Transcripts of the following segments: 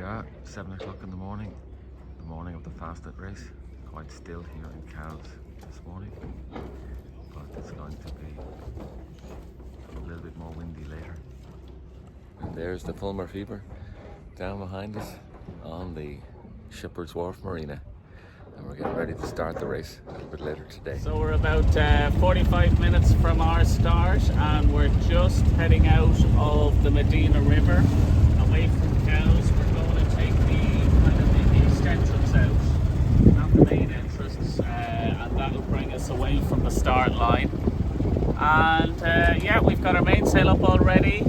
are, 7 o'clock in the morning of the Fastnet race. Quite still here in Cowes this morning, but it's going to be a little bit more windy later. And there's the Fulmer Fever down behind us on the Shepherd's Wharf Marina. And we're getting ready to start the race a little bit later today. So we're about 45 minutes from our start, and we're just heading out of the Medina River, away from Cowes. We're going to take the east entrance out, not the main entrance, and that'll bring us away from the start line. And yeah, we've got our mainsail up already.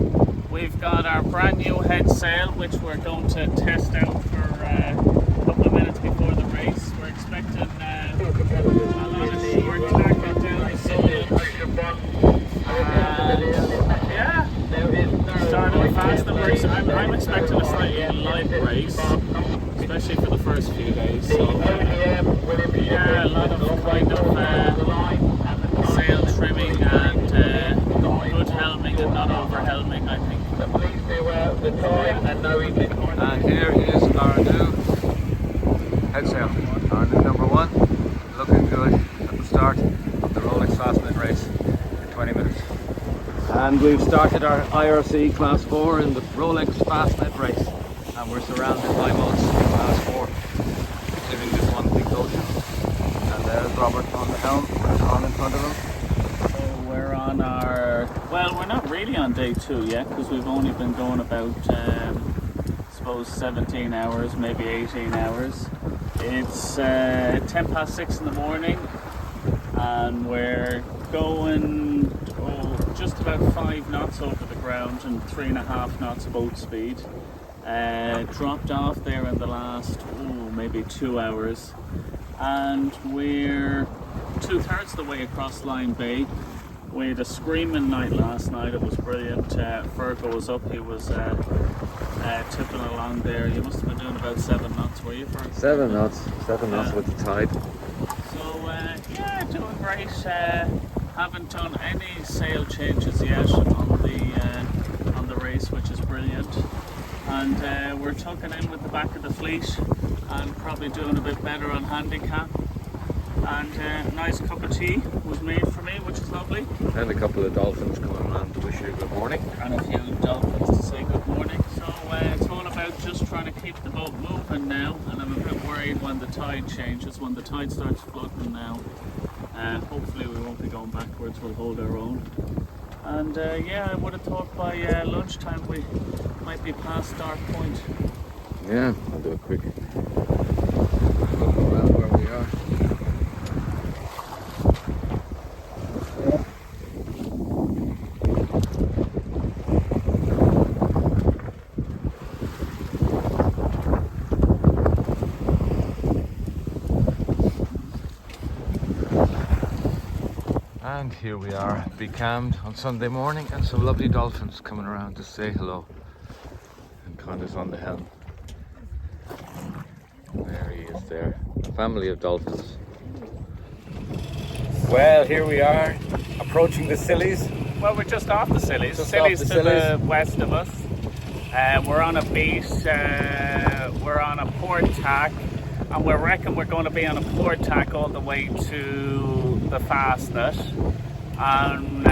We've got our brand new head sail, which we're going to test out for a couple of minutes before the race. We're expecting a lot of short tack down the Solent. And yeah, starting fast. I'm expecting a slightly light race, especially for the first few days. So yeah, a lot of kind of sail trimming and good helming and not over helming, I think. And here is our new head sail, our new number one, looking good at the start of the Rolex Fastnet race in 20 minutes. And we've started our IRC Class 4 in the Rolex Fastnet race, and we're surrounded by boats in Class 4, including this one big ocean. And there's Robert on the helm, there's Con in front of him. So we're on our, well, we're not really on day 2 yet, because we've only been going about, I suppose, 17 hours, maybe 18 hours. It's 10 past 6 in the morning, and we're going just about 5 knots over the ground and 3.5 knots boat speed. Dropped off there in the last maybe 2 hours, and we're 2/3 of the way across Lyme Bay. We had a screaming night last night. It was brilliant. Fergal was up. He was tipping along there. You must have been doing about 7 knots, were you, Fergal? 7 knots with the tide. So yeah, doing great. Haven't done any sail changes yet on the race, which is brilliant. And we're tucking in with the back of the fleet and probably doing a bit better on handicap. And a nice cup of tea was made for me, which is lovely. And a couple of dolphins coming around to wish you good morning. And a few dolphins to say good morning. So it's all about just trying to keep the boat moving now. And I'm a bit worried when the tide changes, when the tide starts flooding now. Hopefully we won't be going backwards, we'll hold our own. And yeah, I would have thought by lunchtime we might be past start point. Yeah, I'll do a quick look around where we are. And here we are, becalmed on Sunday morning, and some lovely dolphins coming around to say hello. And Connor's on the helm. There he is there. A family of dolphins. Well, here we are, approaching the Scillies. Well, we're just off the Scillies. Just Scillies off the to Scillies. the west of us. We're on a beat. We're on a port tack, and we reckon we're going to be on a port tack all the way to the Fastnet. And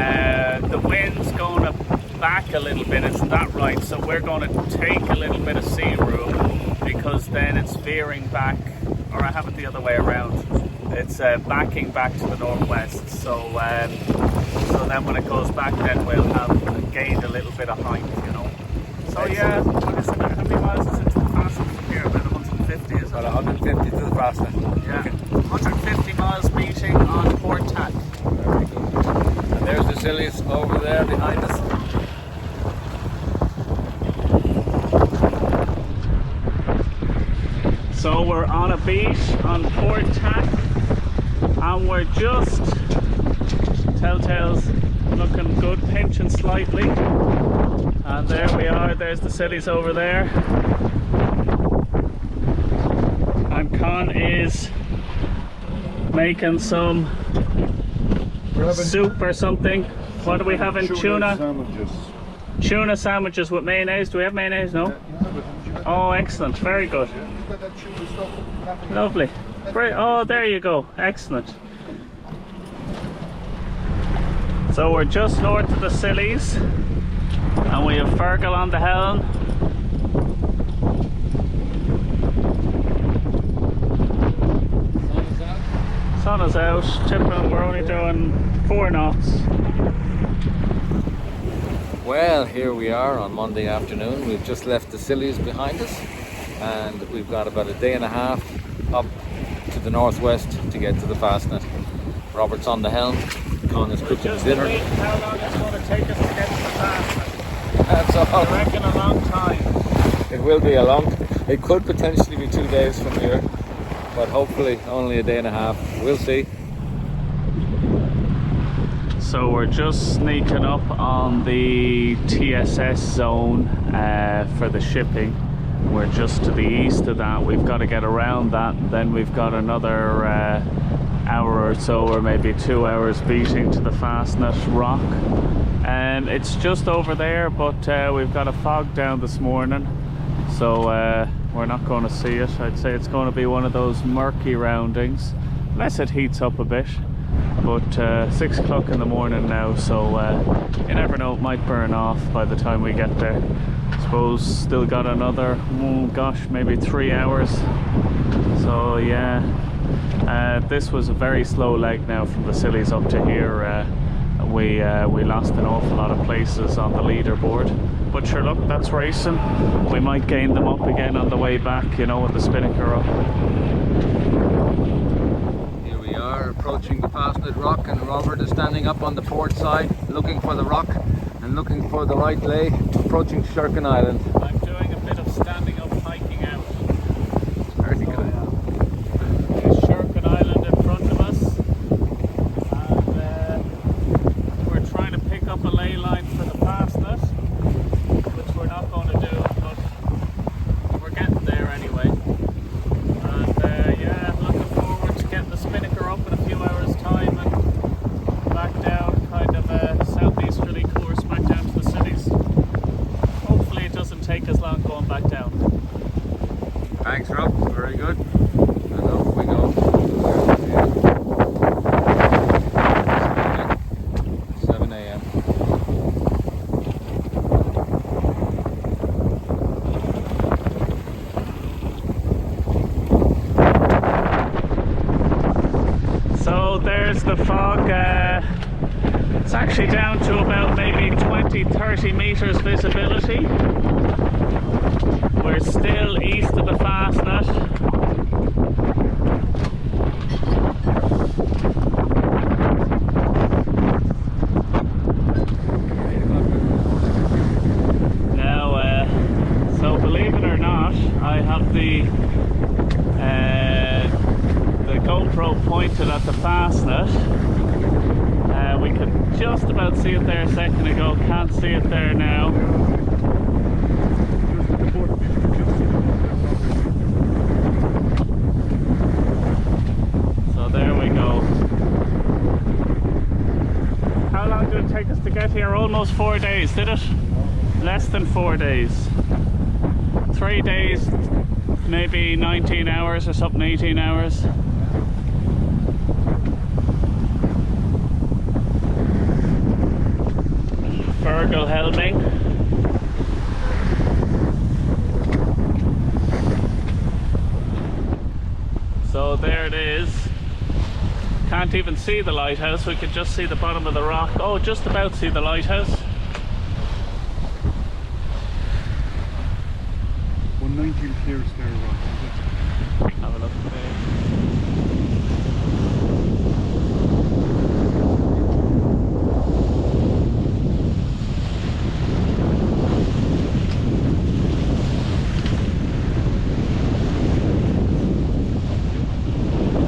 the wind's going to back a little bit, isn't that right? So we're going to take a little bit of sea room, because then it's veering back, or I have it the other way around. It's backing back to the northwest. So so then when it goes back, then we'll have gained a little bit of height, you know. So yeah, what is it? How many miles is it to the Fastnet from here? About 150, is it? About 150 to the Fastnet. Yeah, 150 miles beating on port tack. Very good. And there's the Scillies over there behind us. So we're on a beat on port tack, and we're just telltales looking good, pinching slightly. And there we are, there's the Scillies over there. And Con is making some soup or something. What are we having? Tuna? Sandwiches. Tuna sandwiches with mayonnaise. Do we have mayonnaise? No? You have it, haven't you? Oh, excellent. Very good. Lovely. Great. Oh, there you go. Excellent. So we're just north of the Scillies, and we have Fergal on the helm. Sun is out. Tipping, we're only doing 4 knots. Well, here we are on Monday afternoon. We've just left the Scillies behind us, and we've got about a day and a half up to the northwest to get to the Fastnet. Robert's on the helm. Con is cooking dinner. How long it's going to take us to get to the Fastnet? That's all. I reckon a long time. It will be a long. It could potentially be 2 days from here, but hopefully only a day and a half. We'll see. So we're just sneaking up on the TSS zone for the shipping. We're just to the east of that. We've got to get around that. Then we've got another hour or so, or maybe 2 hours beating to the Fastnet rock. It's just over there, but we've got a fog down this morning, so we're not going to see it. I'd say it's going to be one of those murky roundings, unless it heats up a bit. But 6 o'clock in the morning now, so you never know, it might burn off by the time we get there. I suppose still got another, oh gosh, maybe 3 hours. So yeah, this was a very slow leg now from the Scillies up to here. We lost an awful lot of places on the leaderboard. But sure, look, that's racing. We might gain them up again on the way back, you know, with the spinnaker up. Approaching the Fastnet rock, and Robert is standing up on the port side looking for the rock and looking for the right lay, approaching Shirkin Island. I'm doing a bit of standing up hiking out. Very good. There's Shirkin Island in front of us, and we're trying to pick up a ley line for the Fastnet, which we're not going to do, but we're getting there anyway. And yeah, looking forward to getting the spinnaker up in a few hours time and back down kind of a southeasterly course back down to the Scillies. Hopefully it doesn't take as long going back down. Thanks, Rob. Very good. And off we go. 7 a.m. So there's the fog. It's actually down to about maybe 20-30 meters visibility. We're still east of the Fastnet. Now, so believe it or not, I have the GoPro pointed at the Fastnet. We could just about see it there a second ago, can't see it there now. So there we go. How long did it take us to get here? Almost 4 days, did it? Less than 4 days. 3 days, maybe 19 hours or something, 18 hours. Fergal helming. So there it is. Can't even see the lighthouse, we could just see the bottom of the rock. Oh, just about see the lighthouse. 190 clearest there, Rob. Have a look there.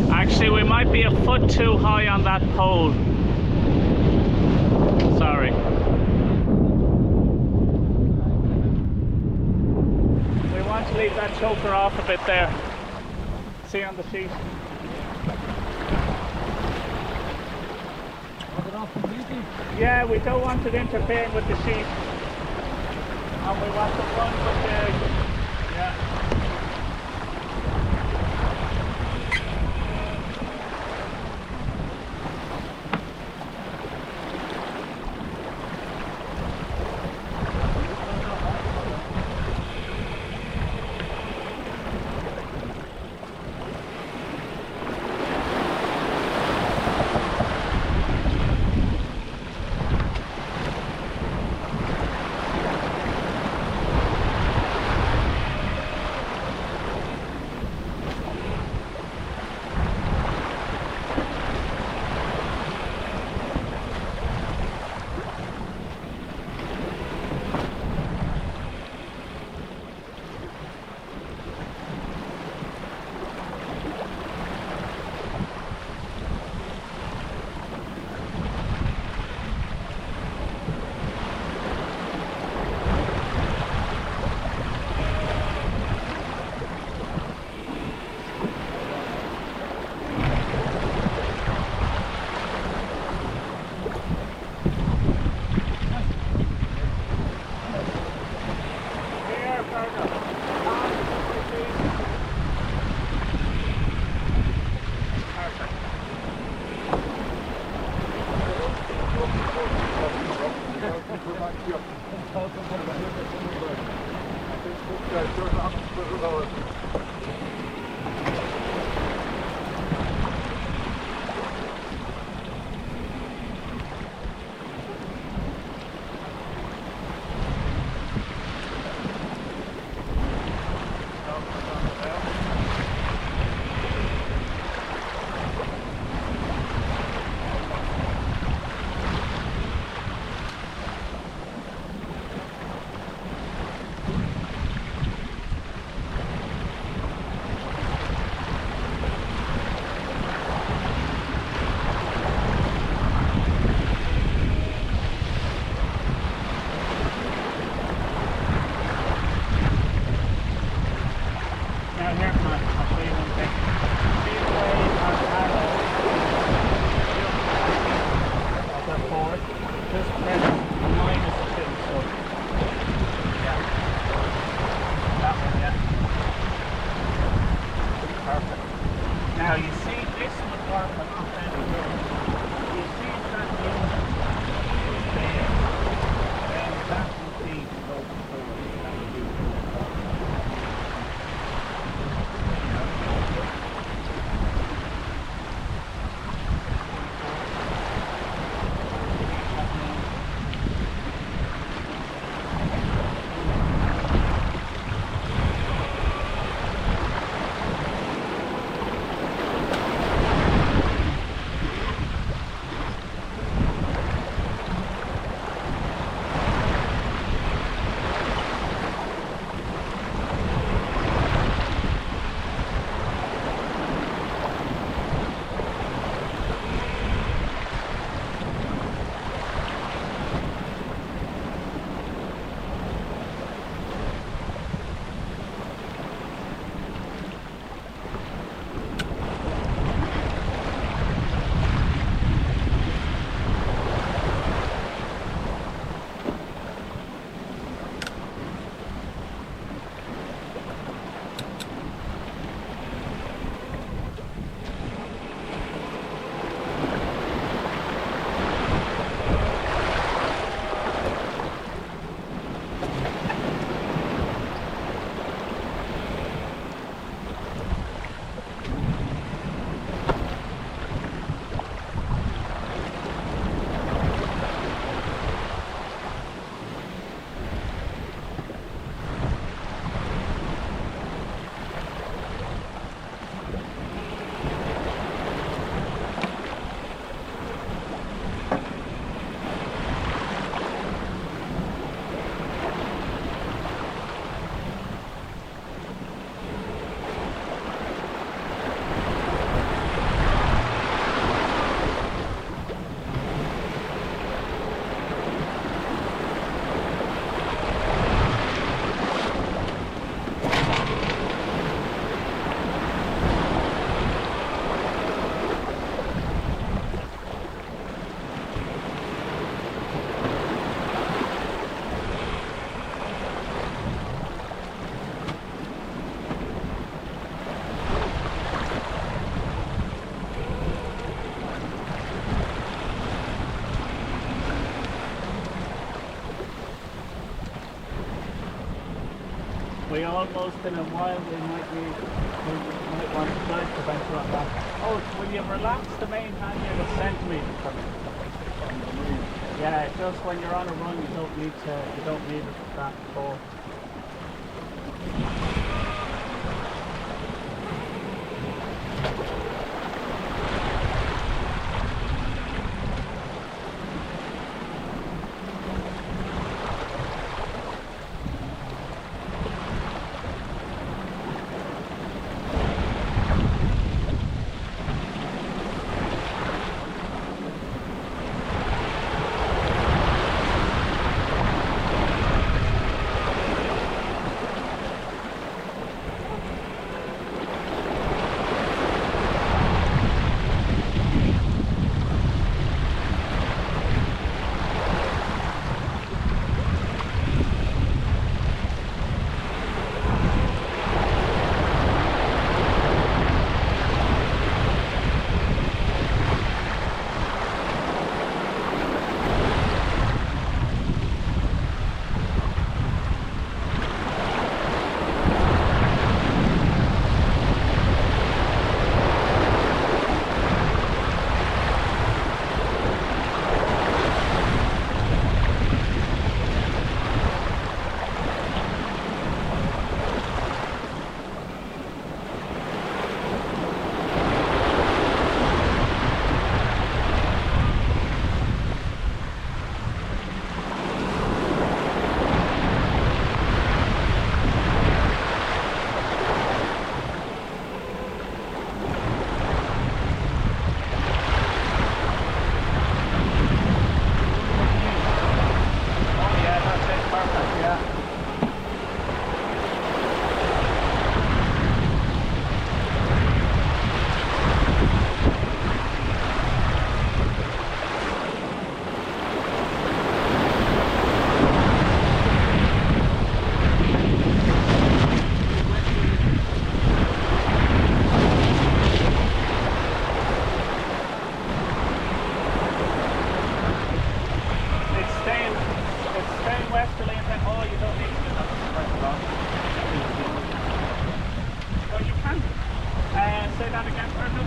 Actually, we might be a foot too high on that pole. Sorry. We want to leave that choker off a bit there. See on the sheet. Was it off completely? Yeah, we don't want it interfering with the sheet. And we want to run with the... Yeah. Now you see this would work a lot better here. You see that unit is there, then that would be the local forward that would be we almost in a while we might want to flight preventer on that. Oh, will you relax the main halyard a centimetre from it? Yeah, just when you're on a run you don't need it that full. turn westerly and then, oh, you don't need to do that. That's wrong. Well, you can. Say that again, Fergal.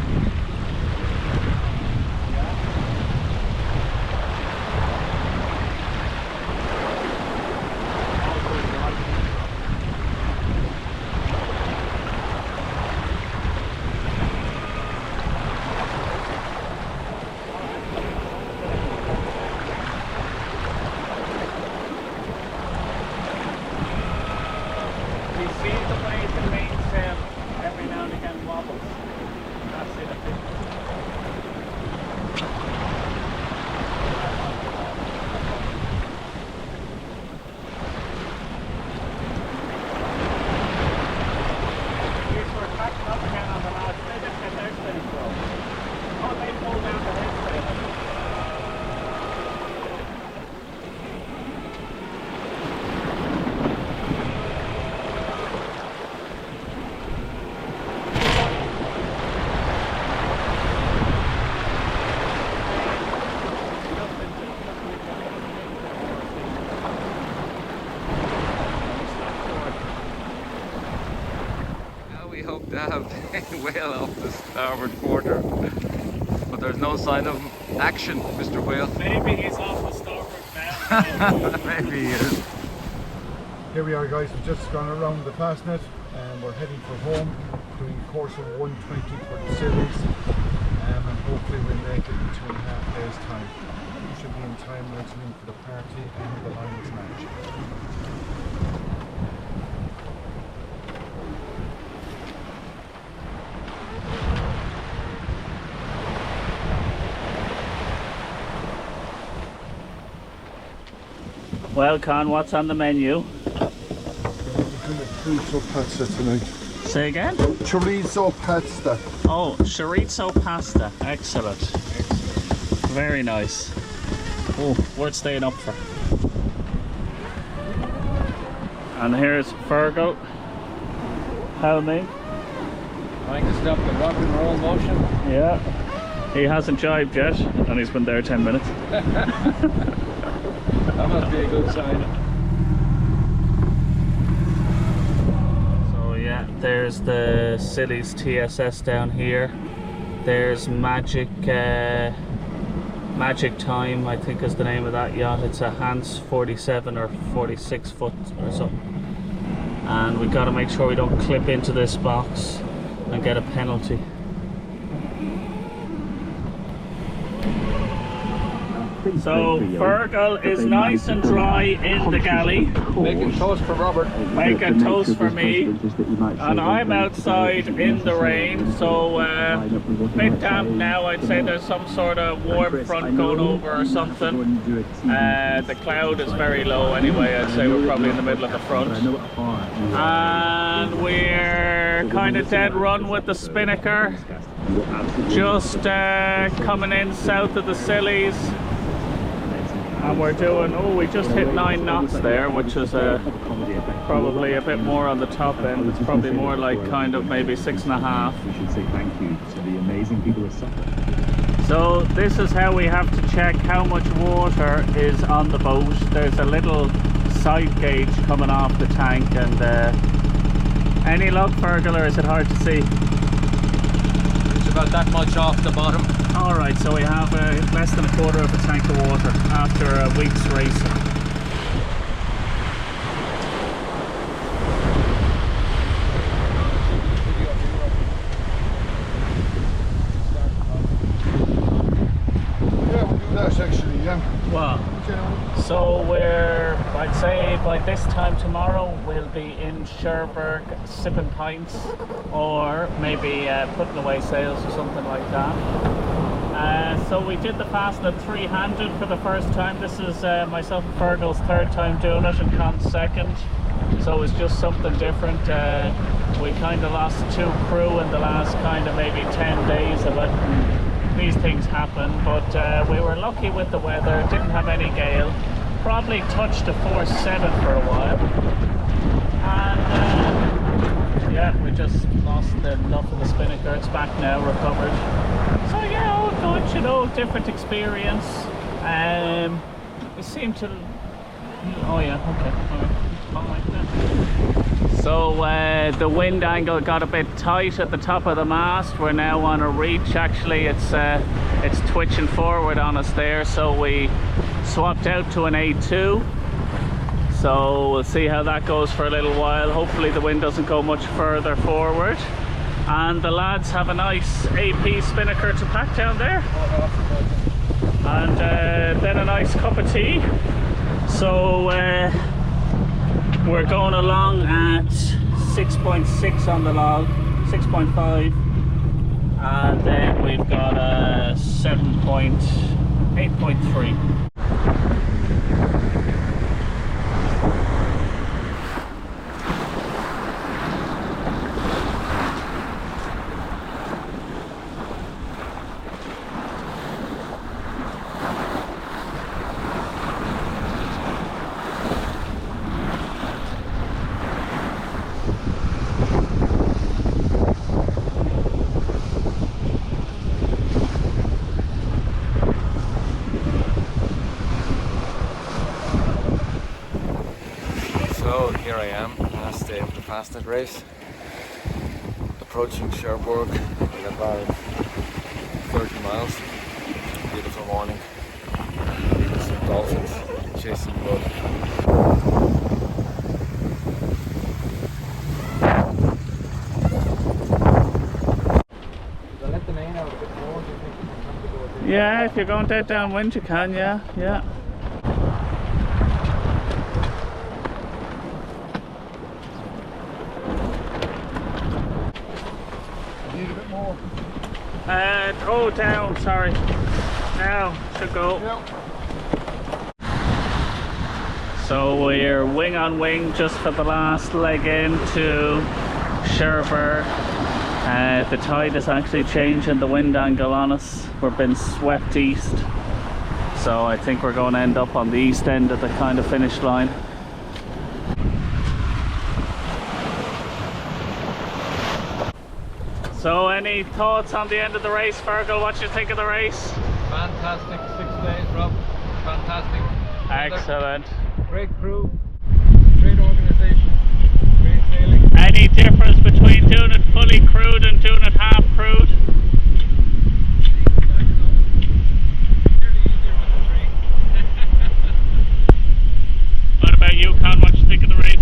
We hope to have the whale off the starboard quarter, but there's no sign of action, Mr. Whale. Maybe he's off the starboard now. Maybe he is. Here we are, guys. We've just gone around the Fastnet and we're heading for home, doing a course of 120 for the series, and hopefully we'll make it in 2.5 days' time. We should be in time waiting in for the party and the Lions match. Well, Con, what's on the menu? Chorizo pasta tonight. Say again? Chorizo pasta. Oh, chorizo pasta. Excellent. Very nice. Oh, worth staying up for. And here's Fergal helming. Trying to stop the rock and roll motion. Yeah. He hasn't jibed yet, and he's been there 10 minutes. That must be a good sign. So yeah, there's the Silly's TSS down here. There's Magic Time, I think is the name of that yacht. It's a Hans 47 or 46 foot or something. And we've got to make sure we don't clip into this box and get a penalty. So Fergal is nice and dry in the galley. Making toast for Robert. Making toast for me. And I'm outside in the rain, so bit damp now. I'd say there's some sort of warm front going over or something. The cloud is very low anyway. I'd say we're probably in the middle of the front. And we're kind of dead run with the Spinnaker. Just coming in south of the Sillies. And we're doing, oh, we just hit 9 knots there, which is probably a bit more on the top end. It's probably more like kind of maybe 6.5. We should say thank you to the amazing people at Suffolk. So this is how we have to check how much water is on the boat. There's a little side gauge coming off the tank, and any luck, Fergal, or is it hard to see? It's about that much off the bottom. Alright, so we have less than a quarter of a tank of water after a week's racing. Yeah, we'll do that actually, yeah. Well, so I'd say by this time tomorrow we'll be in Cherbourg sipping pints, or maybe putting away sails or something like that. So we did the Fastnet three-handed for the first time. This is myself and Fergal's third time doing it, and Con's second. So it was just something different. We kind of lost 2 crew in the last kind of maybe 10 days of it. These things happen, but we were lucky with the weather. Didn't have any gale. Probably touched a 4.7 for a while. And yeah, we just lost enough of the Spinnaker. It's back now, recovered. So yeah, all good, you know, different experience. We seem to Oh yeah, okay. All right. So the wind angle got a bit tight at the top of the mast. We're now on a reach. Actually, it's twitching forward on us there. So we swapped out to an A2. So we'll see how that goes for a little while. Hopefully the wind doesn't go much further forward. And the lads have a nice AP spinnaker to pack down there. And then a nice cup of tea. So we're going along at 6.6 on the log, 6.5. And then we've got a 8.3. So here I am, last day of the Fastnet race, approaching Cherbourg in about 30 miles. Beautiful morning, some dolphins chasing the boat. Yeah, if you're going dead downwind you can, yeah. Need a bit more. Oh, down, sorry. Now, should go. Yep. So we're wing on wing just for the last leg into Cherbourg. The tide is actually changing the wind angle on us. We're being swept east. So I think we're going to end up on the east end of the kind of finish line. So any thoughts on the end of the race, Fergal? What do you think of the race? Fantastic 6 days, Rob. Fantastic. Excellent. Great crew, great organisation, great sailing. Any difference between doing it fully crewed and doing it half crewed? What about you, Con? What do you think of the race?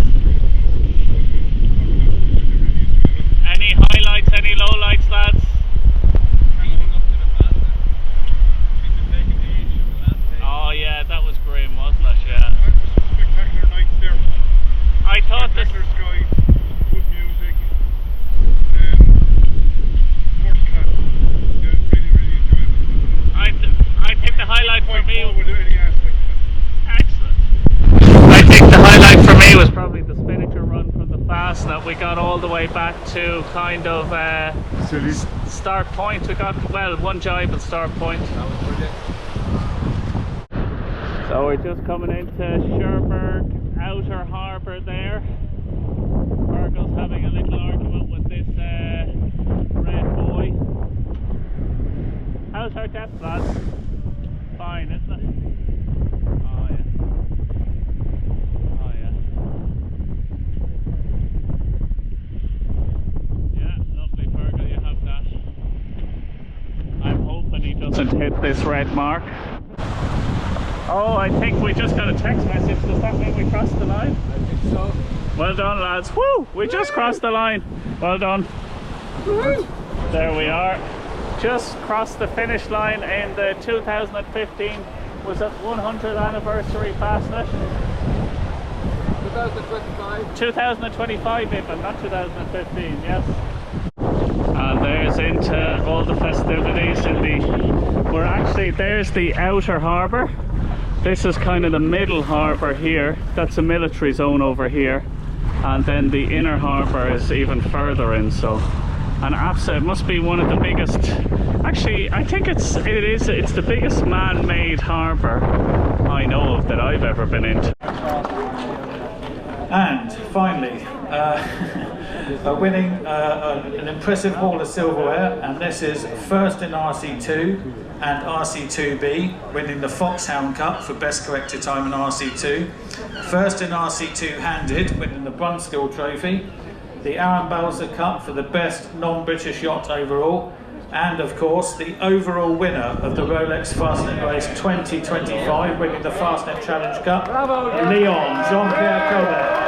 Any highlights, any lowlights, lads? Oh yeah, that was grim, wasn't it? Yeah. Spectacular nights there. I thought this. Spectacular sky, good music, first class. Yeah, really, really enjoyable. I think the highlight for me. With any aspect of it. Excellent. I think the highlight for me was probably the spinnaker run from the Fastnet. We got all the way back to kind of start point. We got, well, one jibe at start point. That was brilliant. So we're just coming into Cherbourg outer harbour there. Fergal's having a little argument with this red boy. How's our depth, lads? Fine, isn't it? Oh yeah. Oh yeah. Yeah, lovely, Fergal, you have that. I'm hoping he doesn't hit this red mark. Oh, I think we just got a text message. Does that mean we crossed the line? I think so. Well done, lads. Woo! We just crossed the line. Well done. There we are. Just crossed the finish line in the 2015 was it 100th anniversary Fastnet? 2025. 2025 even, not 2015, yes. And there's into all the festivities in the... We're actually, there's the outer harbour. This is kind of the middle harbour here. That's a military zone over here. And then the inner harbour is even further in, so... And it must be one of the biggest... Actually, I think it's the biggest man-made harbour I know of that I've ever been into. And finally, winning an impressive haul of silverware, and this is first in RC2 and RC2B, winning the Foxhound Cup for best corrected time in RC2. First in RC2 handed, winning the Brunskill Trophy. The Aaron Balzer Cup for the best non-British yacht overall. And of course, the overall winner of the Rolex Fastnet Race 2025, winning the Fastnet Challenge Cup, Leon Jean-Pierre Colbert.